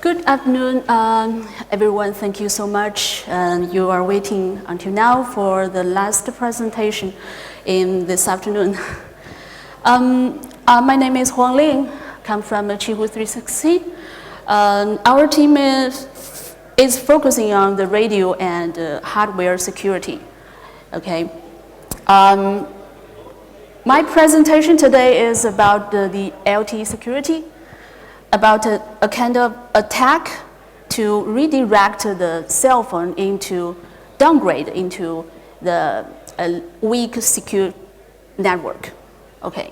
Good afternoon, everyone. Thank you so much. You are waiting until now for the last presentation in this afternoon. My name is Huang, come from Qihoo 360. Our team is focusing on the radio and hardware security. Okay. My presentation today is about the LTE security, about a kind of attack to redirect the cell phone into downgrade into the weak secure network. Okay.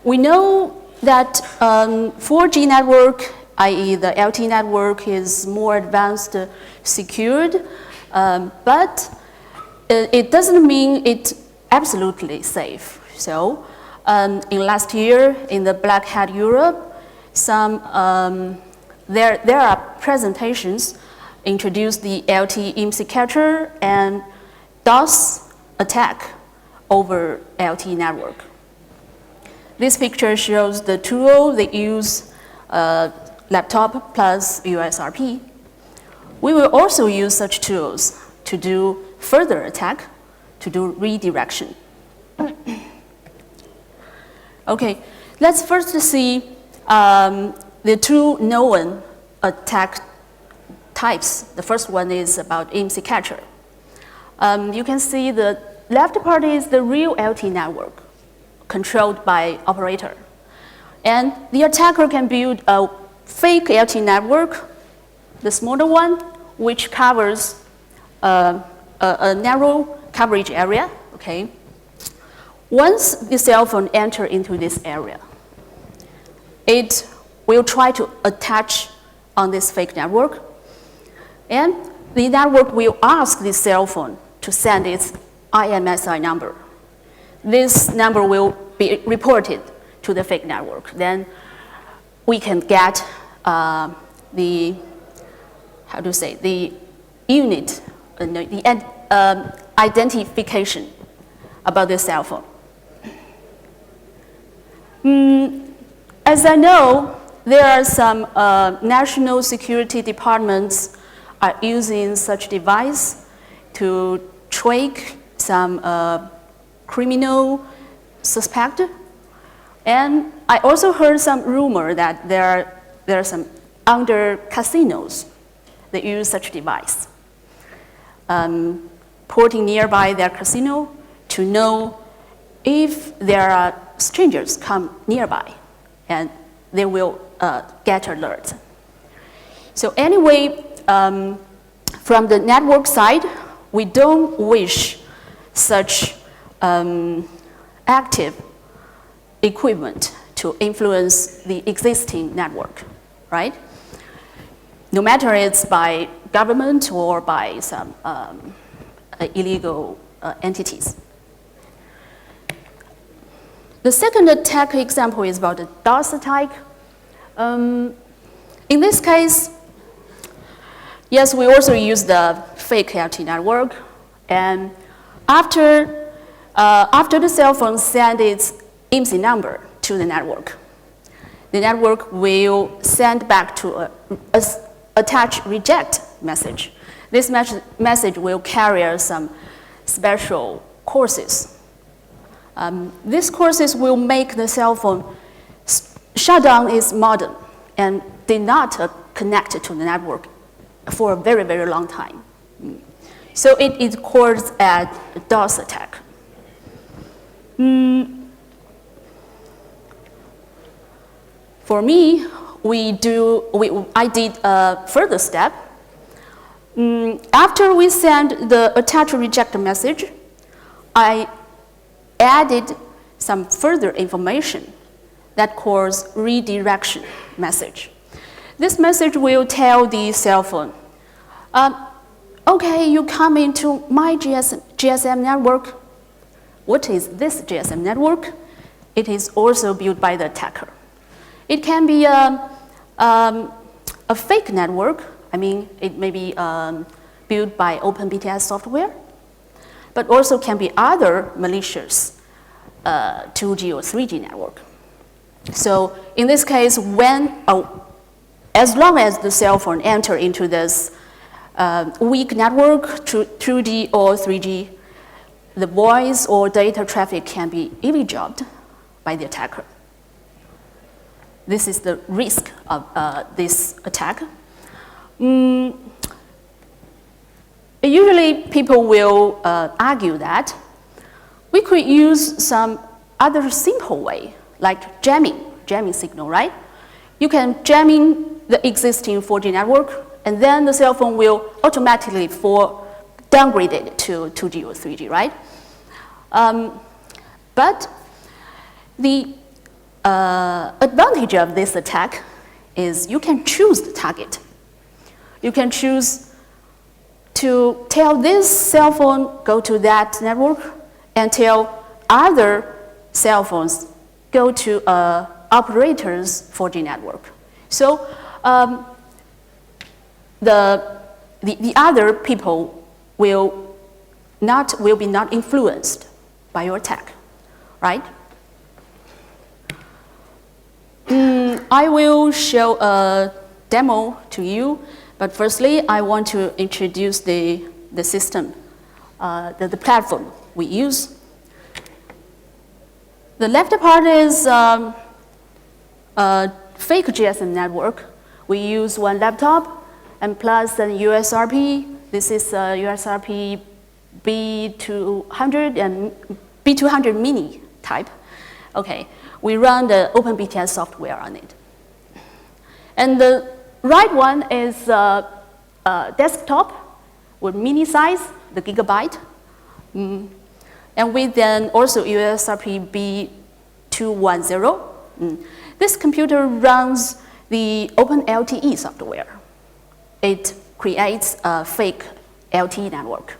We know that 4G network, i.e. the LTE network, is more advanced, secured, but it doesn't mean it's absolutely safe. So in last year, in the Black Hat Europe, there are presentations introduced the LTE IMSI catcher and DOS attack over LTE network. This picture shows the tool they use, laptop plus USRP. We will also use such tools to do further attack, to do redirection. Okay, let's first see the two known attack types. The first one is about IMSI catcher. You can see the left part is the real LTE network controlled by operator. And the attacker can build a fake LTE network, the smaller one, which covers a narrow coverage area, okay? Once the cell phone enters into this area, it will try to attach on this fake network, and the network will ask the cell phone to send its IMSI number. This number will be reported to the fake network. Then we can get the unit, the identification about the cell phone. As I know, there are some national security departments are using such device to track some criminal suspect. And I also heard some rumor that there are some under casinos that use such device, porting nearby their casino to know if there are strangers come nearby, and they will get alert. So anyway, from the network side, we don't wish such active equipment to influence the existing network, right? No matter it's by government or by some illegal entities. The second attack example is about the DOS attack. In this case, yes, we also use the fake LTE network, and after the cell phone sends its IMSI number to the network will send back to a attach reject message. This message will carry some special courses. These courses will make the cell phone shut down its modem and did not connect to the network for a very, very long time. So it is called a DOS attack. For me, I did a further step. After we send the attach reject message, I added some further information that calls redirection message. This message will tell the cell phone, okay, you come into my GSM network. What is this GSM network? It is also built by the attacker. It can be a fake network. I mean, it may be built by OpenBTS software, but also can be other malicious 2G or 3G network. So in this case, as long as the cell phone enter into this weak network, 2G or 3G, the voice or data traffic can be eavesdropped by the attacker. This is the risk of this attack. Usually people will argue that we could use some other simple way, like jamming signal, right? You can jam in the existing 4G network, and then the cell phone will automatically downgrade it to 2G or 3G, right? But the advantage of this attack is you can choose the target. You can choose to tell this cell phone go to that network and tell other cell phones go to operator's 4G network. So the other people will be not influenced by your attack, right? I will show a demo to you, but firstly, I want to introduce the system, the platform we use. The left part is a fake GSM network. We use one laptop and plus an USRP. This is a USRP B200 and B200 mini type. Okay, we run the OpenBTS software on it. And the right one is a desktop with mini size, the gigabyte. And with then also USRP B210. This computer runs the OpenLTE software. It creates a fake LTE network.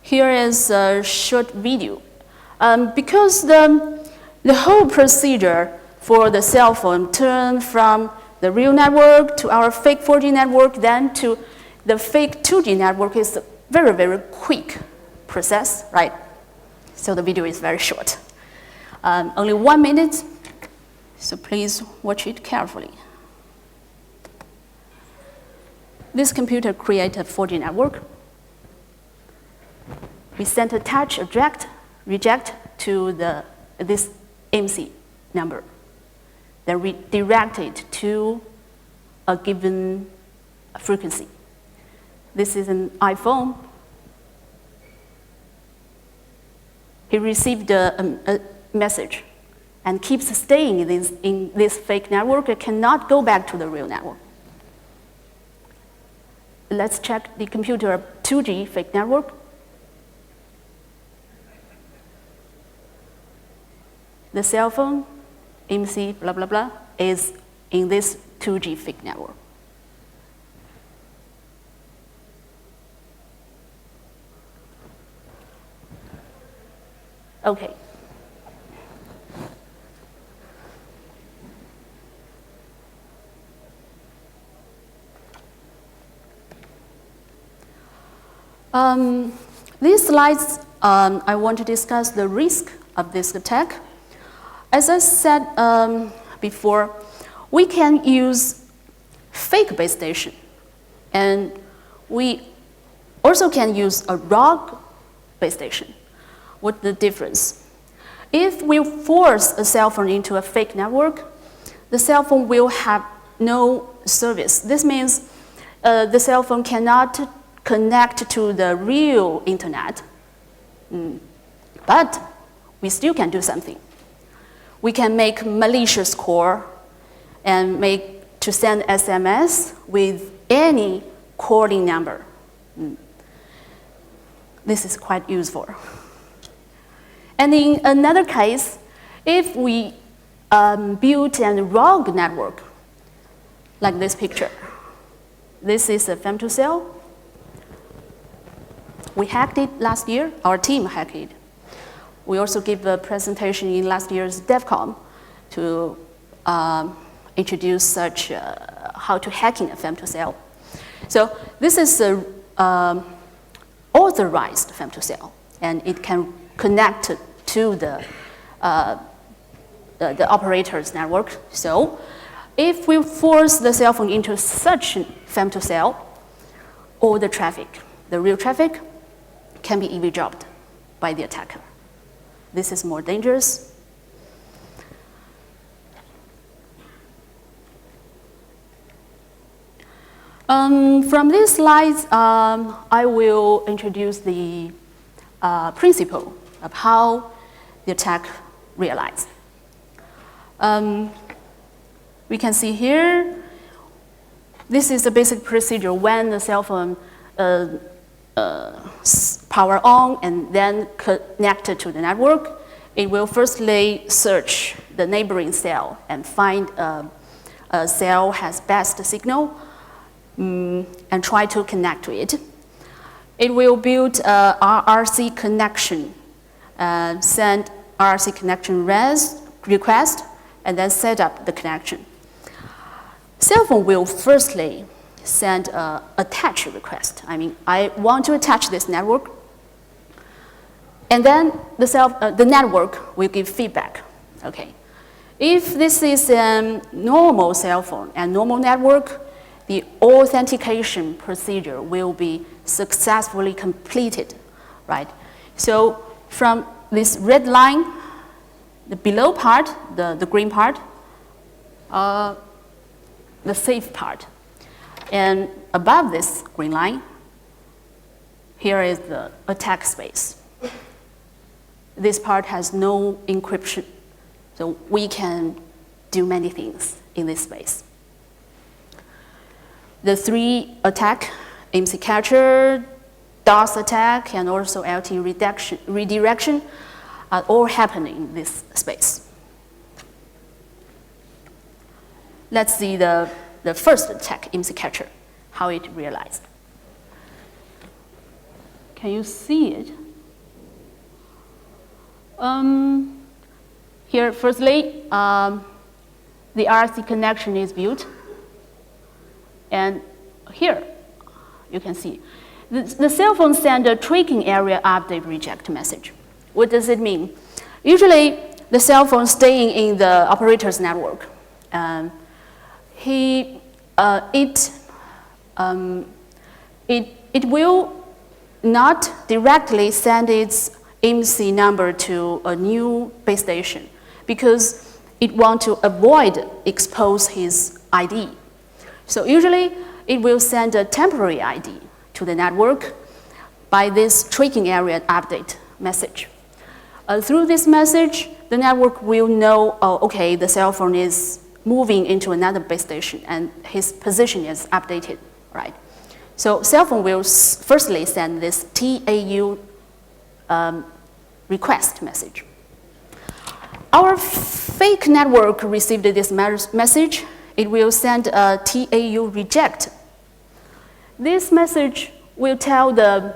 Here is a short video. Because the whole procedure for the cell phone turned from the real network to our fake 4G network, then to the fake 2G network is a very, very quick process, right? So the video is very short. Only 1 minute, so please watch it carefully. This computer created a 4G network. We sent a touch reject to this IMSI number. Then we direct it to a given frequency. This is an iPhone. He received a message and keeps staying in this fake network. It cannot go back to the real network. Let's check the computer 2G fake network. The cell phone, IMSI, blah, blah, blah, is in this 2G fake network. Okay. These slides, I want to discuss the risk of this attack. As I said before, we can use fake base station, and we also can use a raw base station. What's the difference? If we force a cell phone into a fake network, the cell phone will have no service. This means the cell phone cannot connect to the real internet. But we still can do something. We can make malicious call and to send SMS with any calling number. This is quite useful. And in another case, if we build a rogue network, like this picture, this is a femtocell. We hacked it last year. Our team hacked it. We also gave a presentation in last year's DevCon to introduce such how to hacking a femtocell. So this is an authorized femtocell, and it can connect to the operator's network. So if we force the cell phone into such a femtocell, all the traffic, the real traffic, can be eavesdropped by the attacker. This is more dangerous. From these slides, I will introduce the principle of how the attack realized. We can see here, this is the basic procedure when the cell phone power on and then connected to the network. It will firstly search the neighboring cell and find a cell has best signal and try to connect to it. It will build a RRC connection, send RRC connection request, and then set up the connection. Cell phone will firstly send an attach request. I mean, I want to attach this network. And then the network will give feedback. Okay. If this is a normal cell phone and normal network, the authentication procedure will be successfully completed, right? So from this red line, the below part, the green part, the safe part. And above this green line, here is the attack space. This part has no encryption, so we can do many things in this space. The three attack, IMSI capture, DOS attack, and also LTE redirection are all happening in this space. Let's see the first attack, IMSI capture, how it realized. Can you see it? Here, firstly, the RRC connection is built. And here, you can see, the cell phone sends a tracking area update reject message. What does it mean? Usually, the cell phone staying in the operator's network. It will not directly send its IMSI number to a new base station because it wants to avoid expose his ID. So usually, it will send a temporary ID to the network by this tracking area update message. Through this message, the network will know, oh, okay, the cell phone is moving into another base station and his position is updated, right? So cell phone will firstly send this TAU request message. Our fake network received this message. It will send a TAU reject. This message will tell the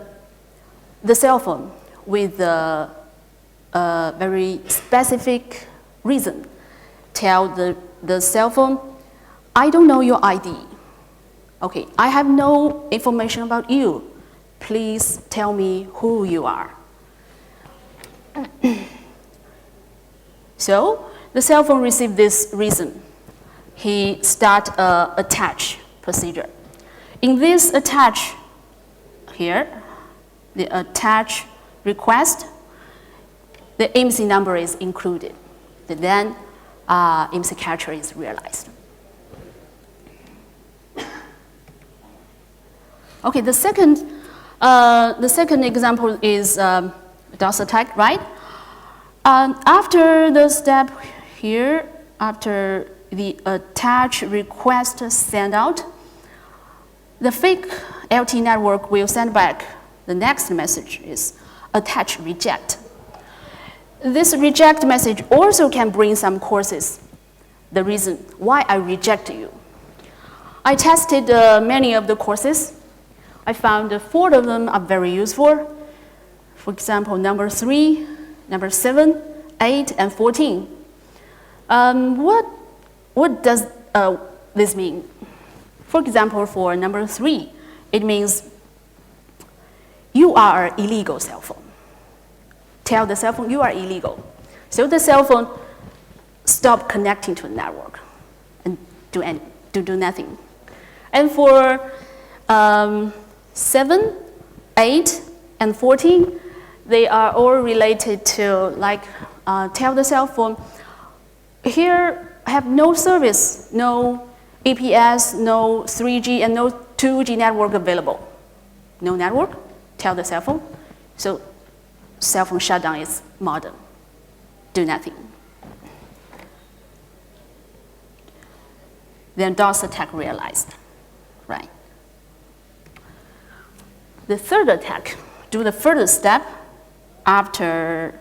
cell phone with a very specific reason. Tell the cell phone, I don't know your ID. Okay, I have no information about you. Please tell me who you are. So the cell phone received this reason. He start a attach procedure. In this attach here, the attach request, the IMSI number is included. Then IMSI capture is realized. Okay, the second example is DOS attack, right? After the step here, after the attach request send out, the fake LTE network will send back the next message is attach reject. This reject message also can bring some courses, the reason why I reject you. I tested many of the courses. I found 4 of them are very useful. For example, number 3, number 7, 8, and 14. What does this mean? For example, for number 3, it means you are an illegal cell phone. tell the cell phone you are illegal. So the cell phone stop connecting to the network and do nothing. And for 7, 8, and 14, they are all related to like tell the cell phone, here I have no service, no EPS, no 3G, and no 2G network available. No network, tell the cell phone. So cell phone shutdown is modern. Do nothing. Then DOS attack realized, right? The third attack, do the further step after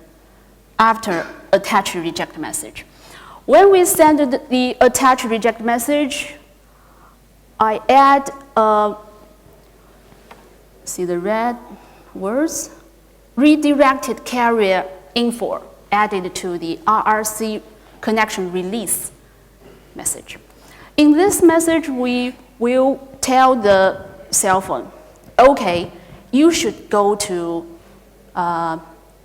attach reject message. When we send the attach reject message, I add, see the red words? Redirected carrier info added to the RRC connection release message. In this message, we will tell the cell phone, okay, you should go to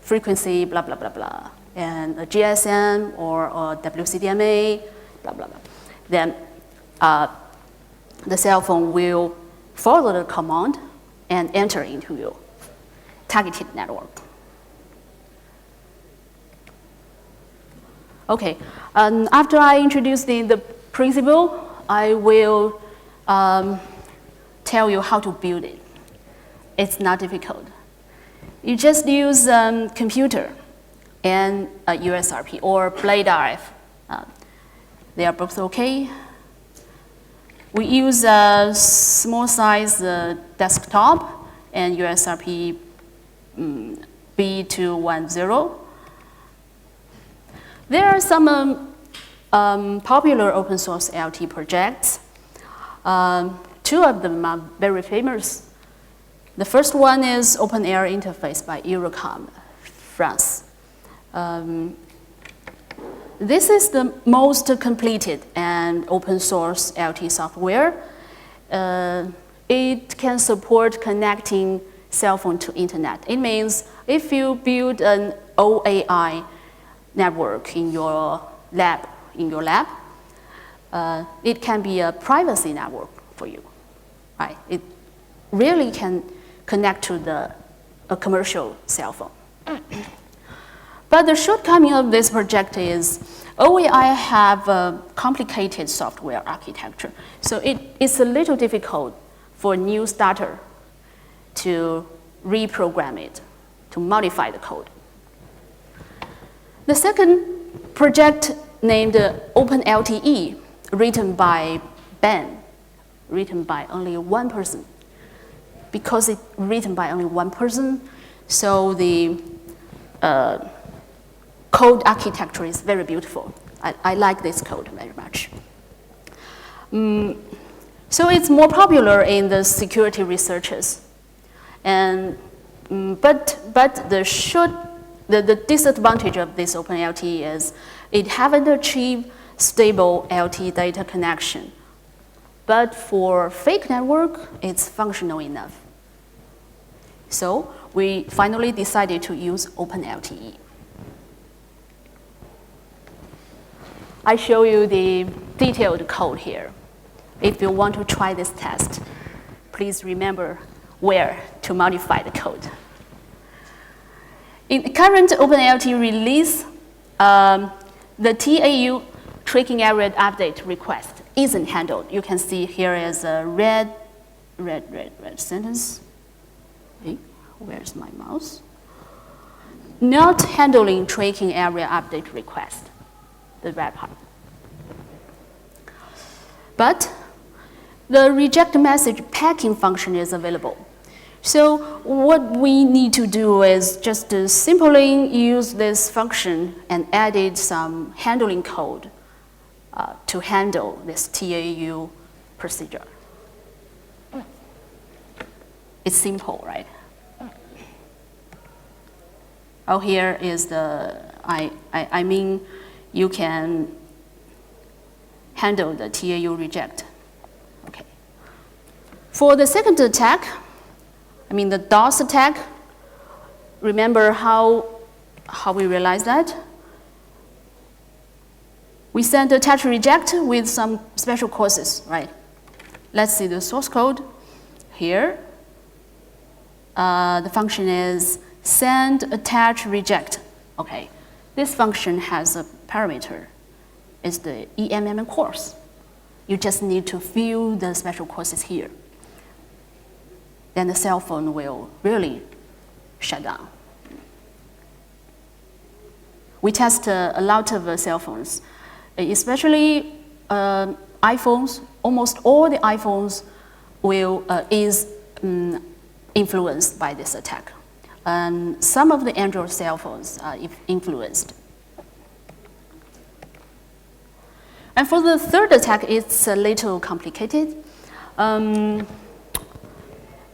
frequency, blah, blah, blah, blah, and a GSM or a WCDMA, blah, blah, blah. Then the cell phone will follow the command and enter into your targeted network. Okay, after I introduce the principle, I will tell you how to build it. It's not difficult. You just use computer and USRP or Blade RF. They are both okay. We use a small size desktop and USRP B210. There are some popular open source LTE projects. 2 of them are very famous. The first one is OpenLTE interface by Eurocom, France. This is the most completed and open source LTE software. It can support connecting cell phone to internet. It means if you build an OAI network in your lab, it can be a privacy network for you, right? It really can connect to a commercial cell phone. But the shortcoming of this project is OAI have a complicated software architecture, so it's a little difficult for a new starter to reprogram it, to modify the code. The second project named OpenLTE, written by Ben, written by only one person. Because it's written by only one person, so the code architecture is very beautiful. I like this code very much. So it's more popular in the security researchers. And, but the disadvantage of this OpenLTE is it haven't achieved stable LTE data connection. But for fake network, it's functional enough. So we finally decided to use OpenLTE. I show you the detailed code here. If you want to try this test, please remember where to modify the code. In the current OpenLTE release, the TAU tracking area update request isn't handled. You can see here is a red sentence. Hey, where's my mouse? Not handling tracking area update request, the red part. But the reject message packing function is available. So what we need to do is just to simply use this function and added some handling code to handle this TAU procedure. It's simple, right? Oh, here is the, I mean, you can handle the TAU reject. Okay. For the second attack, I mean the DOS attack, remember how how we realize that? We send attach reject with some special courses, right? Let's see the source code here. The function is send attach reject. Okay, this function has a parameter. It's the EMM course. You just need to fill the special courses here. Then the cell phone will really shut down. We test a lot of cell phones, especially iPhones. Almost all the iPhones is influenced by this attack. Some of the Android cell phones are influenced. And for the third attack, it's a little complicated.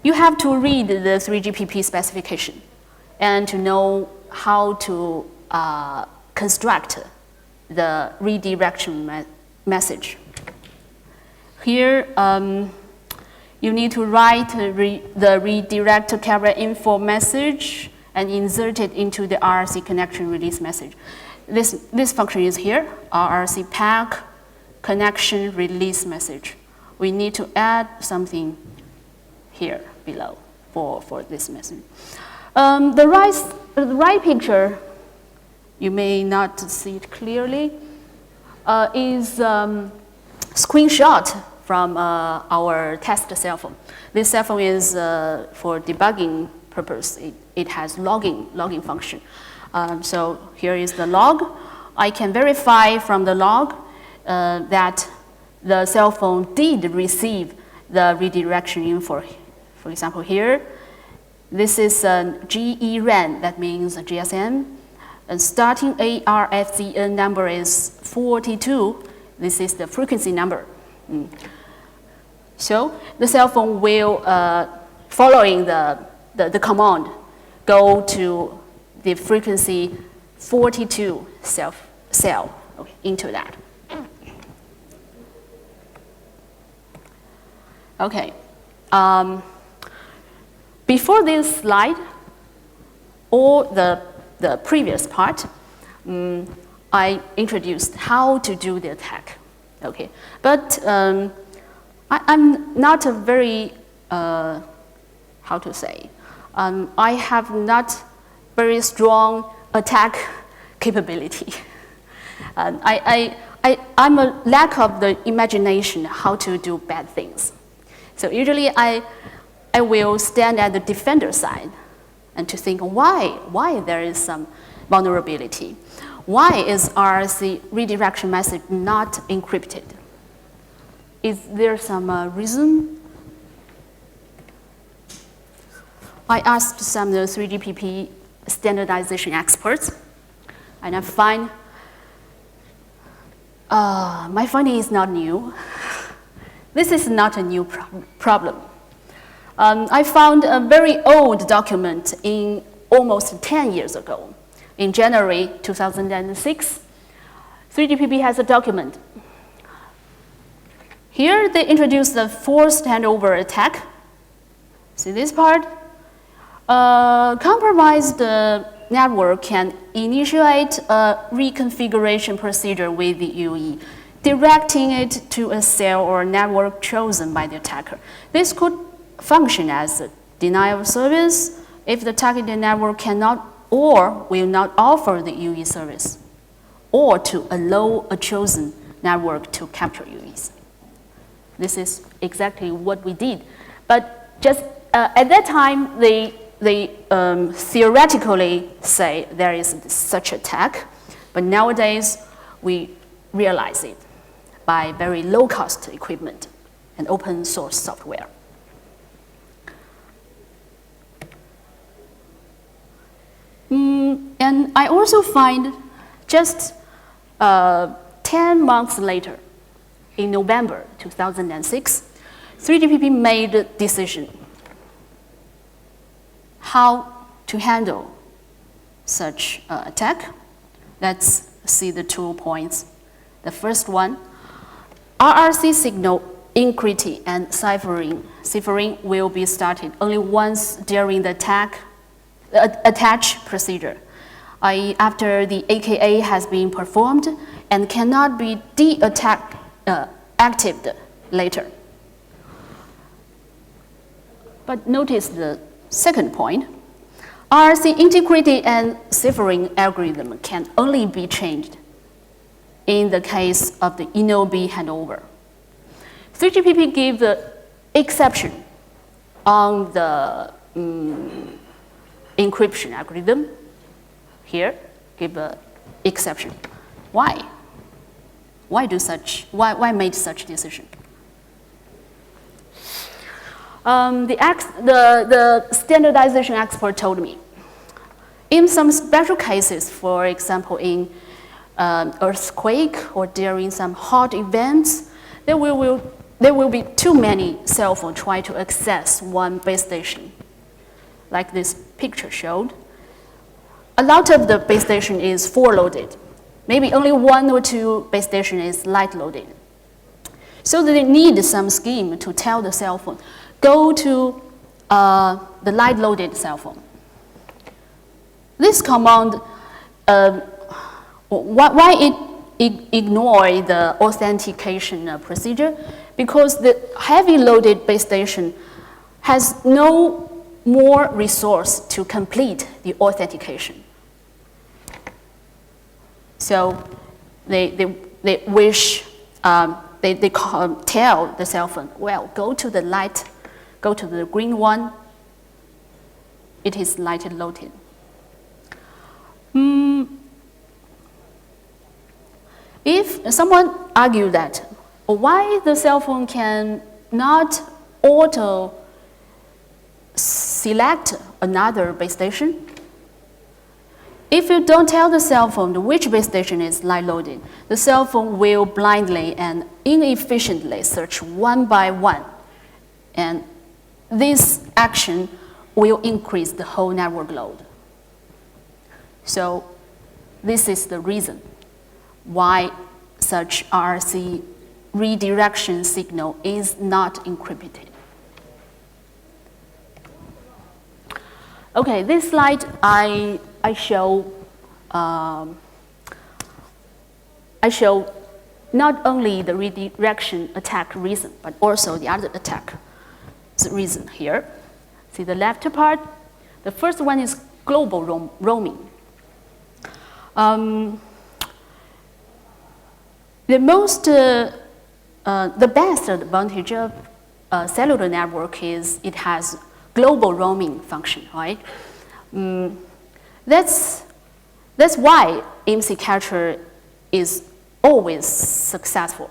You have to read the 3GPP specification and to know how to construct the redirection message. Here, you need to write the redirect carrier info message and insert it into the RRC connection release message. This function is here, RRC pack connection release message. We need to add something here below for this message. The right picture, you may not see it clearly, is screenshot from our test cell phone. This cell phone is for debugging purpose. It has logging function. So here is the log. I can verify from the log that the cell phone did receive the redirection info. For example, here, this is a GERAN, that means a GSM. And starting ARFCN number is 42. This is the frequency number. So the cell phone will, following the command, go to the frequency 42 cell okay, into that. Okay. Before this slide, or the previous part, I introduced how to do the attack. Okay, but I'm not a very, how to say, I have not very strong attack capability. I'm a lack of the imagination how to do bad things. So usually I will stand at the defender side and to think why there is some vulnerability. Why is RRC redirection message not encrypted? Is there some reason? I asked some of the 3GPP standardization experts, and I find my finding is not new. This is not a new problem. I found a very old document in almost 10 years ago. In January 2006, 3GPP has a document. Here they introduced the forced handover attack. See this part? Compromised network can initiate a reconfiguration procedure with the UE, directing it to a cell or network chosen by the attacker. This could function as a denial of service if the targeted network cannot or will not offer the UE service, or to allow a chosen network to capture UEs. This is exactly what we did. But just at that time, they theoretically say there is such attack, but nowadays we realize it by very low-cost equipment and open source software. And I also find just 10 months later, in November 2006, 3GPP made a decision how to handle such attack. Let's see the 2 points. The first one, RRC signal encrypting and ciphering will be started only once during the attach procedure. after the AKA has been performed and cannot be activated later. But notice the second point. RRC integrity and ciphering algorithm can only be changed in the case of the InnoB handover. 3GPP gives the exception on the encryption algorithm. Here, give an exception. Why? Why make such decision? The standardization expert told me, in some special cases, for example, in earthquake or during some hot events, there will be too many cell phones trying to access one base station, like this picture showed. A lot of the base station is full loaded. Maybe only 1 or 2 base station is light loaded. So they need some scheme to tell the cell phone, go to the light loaded cell phone. This command, why it ignore the authentication procedure? Because the heavy loaded base station has no more resource to complete the authentication. So they wish, they tell the cell phone, well, go to the green one, it is light loaded. If someone argue that, why the cell phone can not auto select another base station? If you don't tell the cell phone which base station is light loaded, the cell phone will blindly and inefficiently search one by one. And this action will increase the whole network load. So this is the reason why such RRC redirection signal is not encrypted. Okay, this slide I show not only the redirection attack reason, but also the other attack reason here. See the left part? The first one is global roaming. The best advantage of cellular network is it has global roaming function, right? That's why IMSI catcher is always successful.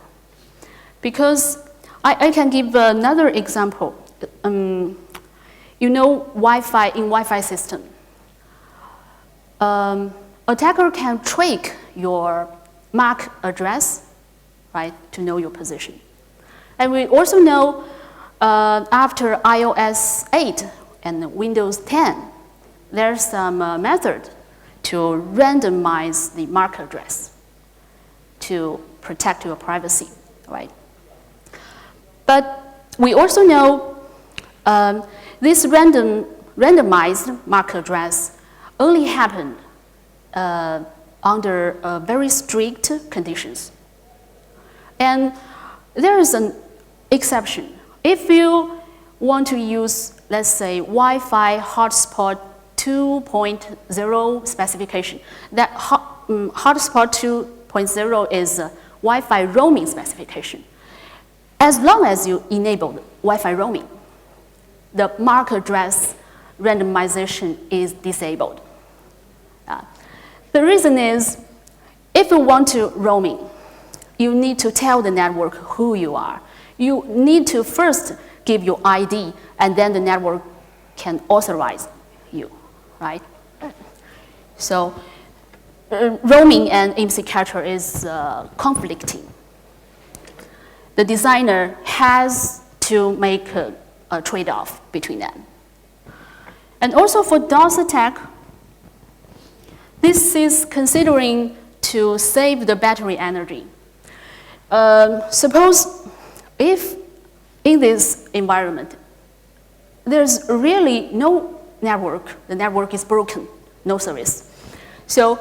Because I can give another example. You know Wi-Fi in Wi-Fi system. Attacker can track your MAC address, right, to know your position. And we also know after iOS 8 and Windows 10, there's some method to randomize the MAC address to protect your privacy, right? But we also know this randomized MAC address only happened under very strict conditions. And there is an exception. If you want to use, let's say, Wi-Fi hotspot 2.0 specification, that hotspot 2.0 is a Wi-Fi roaming specification. As long as you enable Wi-Fi roaming, the MAC address randomization is disabled. The reason is, if you want to roaming, you need to tell the network who you are. You need to first give your ID, and then the network can authorize you, right? So roaming and IMSI catcher is conflicting. The designer has to make a trade-off between them. And also for DOS attack, this is considering to save the battery energy. Suppose if in this environment, there's really no network, the network is broken, no service. So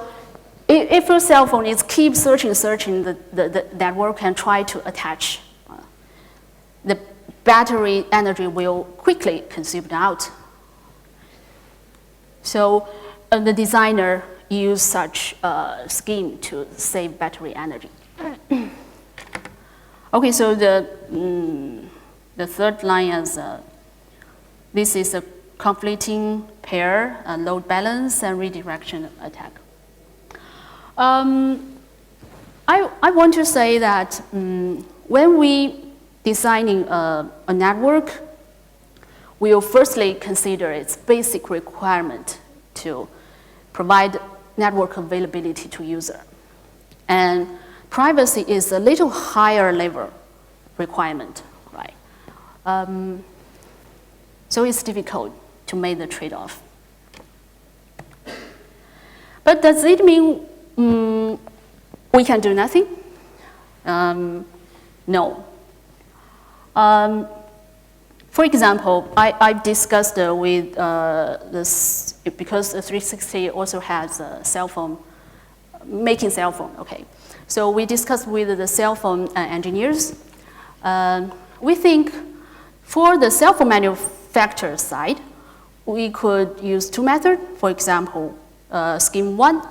if your cell phone is keep searching the network and try to attach, the battery energy will quickly consumed out. So the designer used such a scheme to save battery energy. Okay, so the third line is this is a conflicting pair, load balance, and redirection attack. I want to say that when we designing a network, we will firstly consider its basic requirement to provide network availability to user. And privacy is a little higher level requirement, right? So it's difficult to make the trade-off. But does it mean we can do nothing? No. For example, I've discussed with this, because the 360 also has a cell phone, making cell phone, okay. So we discussed with the cell phone engineers. We think for the cell phone manufacturer side, we could use two methods. For example, scheme one,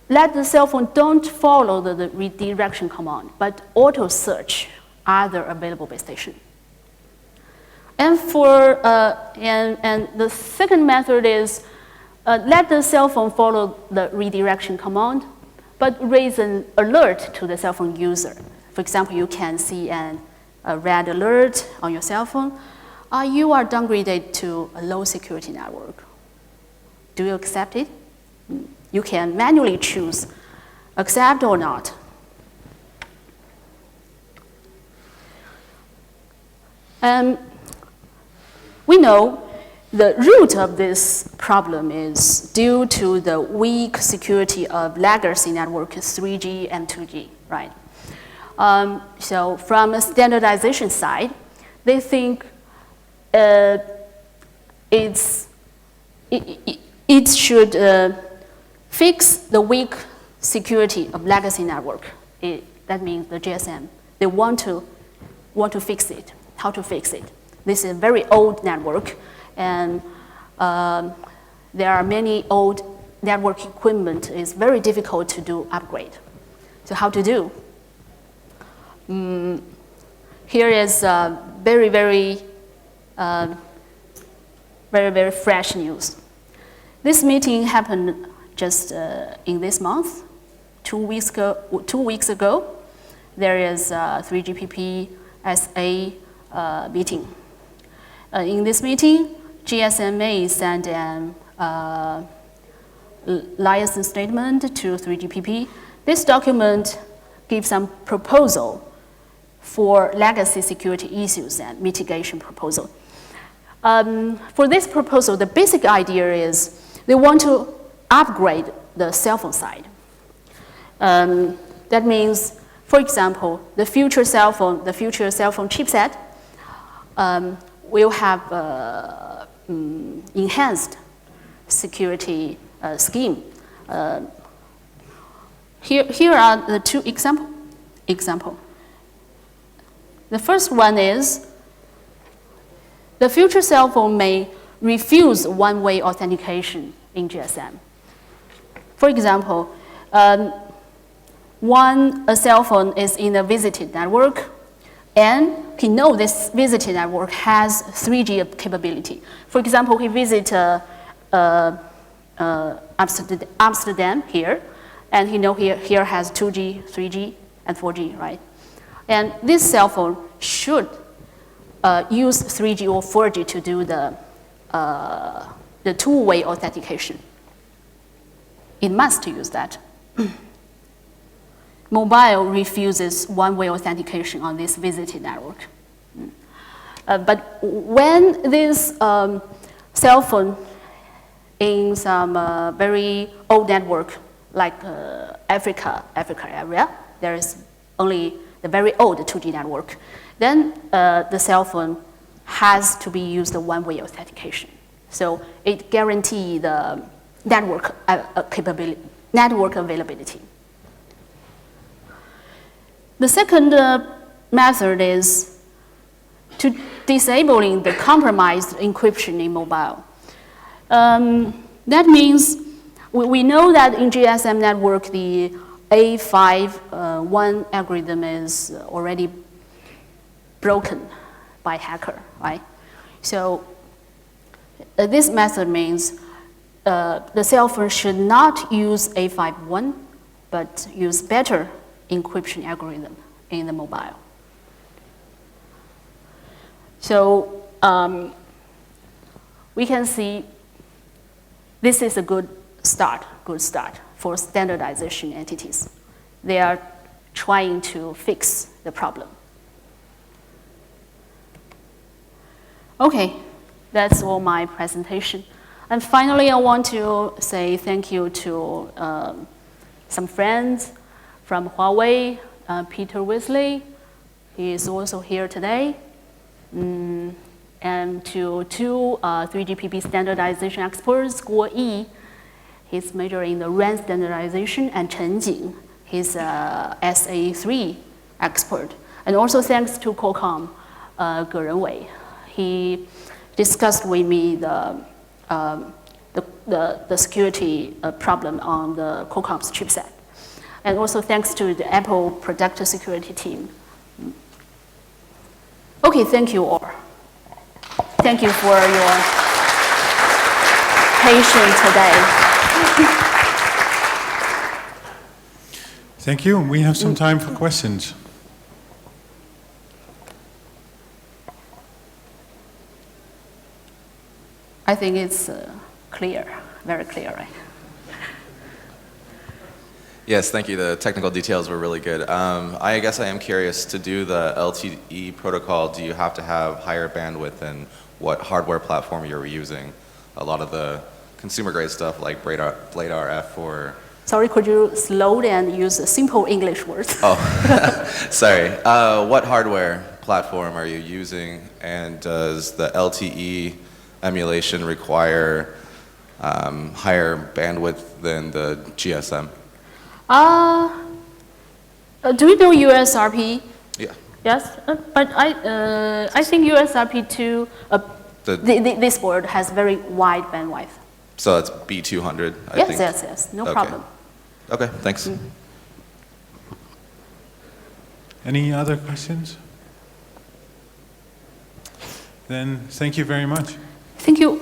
let the cell phone don't follow the redirection command, but auto search other available base station. And for and the second method is let the cell phone follow the redirection command, but raise an alert to the cell phone user. For example, you can see a red alert on your cell phone. You are downgraded to a low security network. Do you accept it? You can manually choose accept or not. We know the root of this problem is due to the weak security of legacy network 3G and 2G, right? So from a standardization side, they think it should fix the weak security of legacy network. That means the GSM. They want to fix it. How to fix it? This is a very old network, and there are many old network equipment. It's very difficult to do upgrade. So how to do? Here is very fresh news. This meeting happened just in this month. 2 weeks ago, there is a 3GPP SA meeting. In this meeting, GSMA sent an liaison statement to 3GPP. This document gives some proposal for legacy security issues and mitigation proposal. For this proposal, the basic idea is they want to upgrade the cell phone side. That means, for example, the future cell phone chipset will have enhanced security scheme. Here are the two example. The first one is the future cell phone may refuse one-way authentication in GSM. For example, a cell phone is in a visited network, and he knows this visited network has 3G capability. For example, he visits Amsterdam here, and he knows here has 2G, 3G, and 4G, right? And this cell phone should use 3G or 4G to do the two-way authentication. It must use that. Mobile refuses one-way authentication on this visited network. But when this cell phone in some very old network, like Africa area, there is only the very old 2G network, then the cell phone has to be used the one-way authentication. So it guarantees the network network availability. The second method is to disabling the compromised encryption in mobile. That means we know that in GSM network, the A51 algorithm is already broken by hacker, right? So this method means the cell phone should not use A51, but use better encryption algorithm in the mobile. So we can see this is a good start for standardization entities. They are trying to fix the problem. Okay, that's all my presentation. And finally, I want to say thank you to some friends from Huawei, Peter Wesley, he is also here today, and to two 3GPP standardization experts, Guo Yi, he's majoring in the RAN standardization, and Chen Jing, he's SA3 expert. And also thanks to Qualcomm, Ge Renwei. He discussed with me the security problem on the Qualcomm's chipset. And also thanks to the Apple product security team. Okay, thank you all. Thank you for your patience today. Thank you. We have some time for questions. I think it's clear, very clear, right? Yes, thank you. The technical details were really good. I guess I am curious, to do the LTE protocol, do you have to have higher bandwidth than what hardware platform you're using? A lot of the consumer grade stuff like Blade RF or... Sorry, could you slow down and use simple English words? Oh, sorry. What hardware platform are you using, and does the LTE emulation require higher bandwidth than the GSM? Do you know USRP? Yeah. Yes, but I think USRP2, this board has very wide bandwidth. So it's B200, I yes, think? Yes, no problem. Okay, thanks. Any other questions? Then thank you very much. Thank you.